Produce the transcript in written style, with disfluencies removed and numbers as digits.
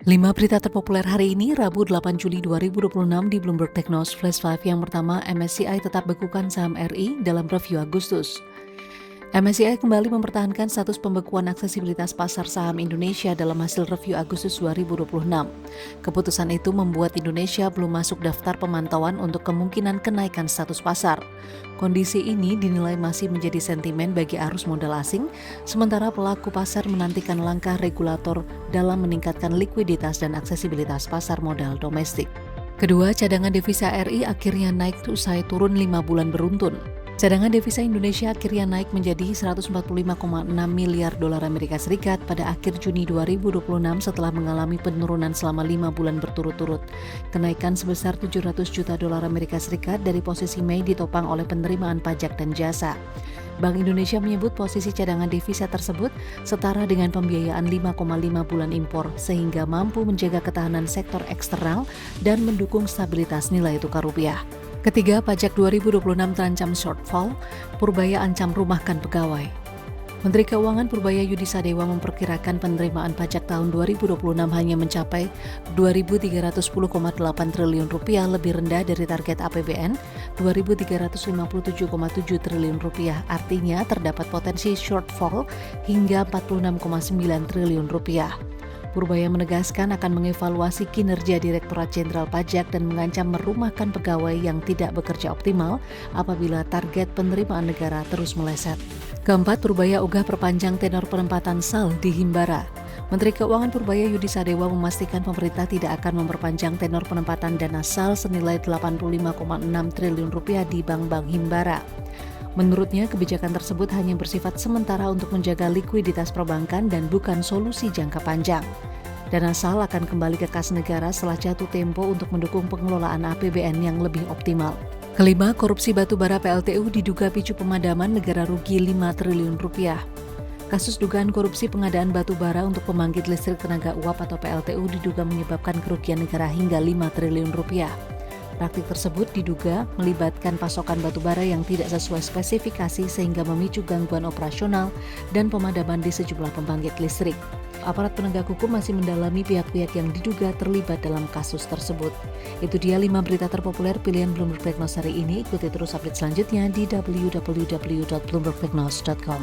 5 berita terpopuler hari ini, Rabu 8 Juli 2026 di Bloomberg Technos Flash 5. Yang pertama, MSCI tetap bekukan saham RI dalam review Agustus. MSCI kembali mempertahankan status pembekuan aksesibilitas pasar saham Indonesia dalam hasil review Agustus 2026. Keputusan itu membuat Indonesia belum masuk daftar pemantauan untuk kemungkinan kenaikan status pasar. Kondisi ini dinilai masih menjadi sentimen bagi arus modal asing, sementara pelaku pasar menantikan langkah regulator dalam meningkatkan likuiditas dan aksesibilitas pasar modal domestik. Kedua, cadangan devisa RI akhirnya naik usai turun 5 bulan beruntun. Cadangan devisa Indonesia akhirnya naik menjadi 145,6 miliar dolar Amerika Serikat pada akhir Juni 2026 setelah mengalami penurunan selama 5 bulan berturut-turut. Kenaikan sebesar 700 juta dolar Amerika Serikat dari posisi Mei ditopang oleh penerimaan pajak dan jasa. Bank Indonesia menyebut posisi cadangan devisa tersebut setara dengan pembiayaan 5,5 bulan impor sehingga mampu menjaga ketahanan sektor eksternal dan mendukung stabilitas nilai tukar rupiah. Ketiga, pajak 2026 terancam shortfall, Purbaya ancam rumahkan pegawai. Menteri Keuangan Purbaya Yudi Sadewa memperkirakan penerimaan pajak tahun 2026 hanya mencapai 2.310,8 triliun rupiah, lebih rendah dari target APBN 2.357,7 triliun rupiah. Artinya terdapat potensi shortfall hingga 46,9 triliun rupiah. Purbaya menegaskan akan mengevaluasi kinerja Direktorat Jenderal Pajak dan mengancam merumahkan pegawai yang tidak bekerja optimal apabila target penerimaan negara terus meleset. Keempat, Purbaya ogah perpanjang tenor penempatan SAL di Himbara. Menteri Keuangan Purbaya Yudi Sadewa memastikan pemerintah tidak akan memperpanjang tenor penempatan dana SAL senilai 85,6 triliun rupiah di bank-bank Himbara. Menurutnya, kebijakan tersebut hanya bersifat sementara untuk menjaga likuiditas perbankan dan bukan solusi jangka panjang. Dana SAL akan kembali ke kas negara setelah jatuh tempo untuk mendukung pengelolaan APBN yang lebih optimal. Kelima, korupsi batubara PLTU diduga picu pemadaman negara rugi 5 triliun rupiah. Kasus dugaan korupsi pengadaan batubara untuk pembangkit listrik tenaga uap atau PLTU diduga menyebabkan kerugian negara hingga 5 triliun rupiah. Praktik tersebut diduga melibatkan pasokan batubara yang tidak sesuai spesifikasi sehingga memicu gangguan operasional dan pemadaman di sejumlah pembangkit listrik. Aparat penegak hukum masih mendalami pihak-pihak yang diduga terlibat dalam kasus tersebut. Itu dia 5 berita terpopuler pilihan Bloomberg Technos hari ini. Ikuti terus update selanjutnya di www.bloombergtechnos.com.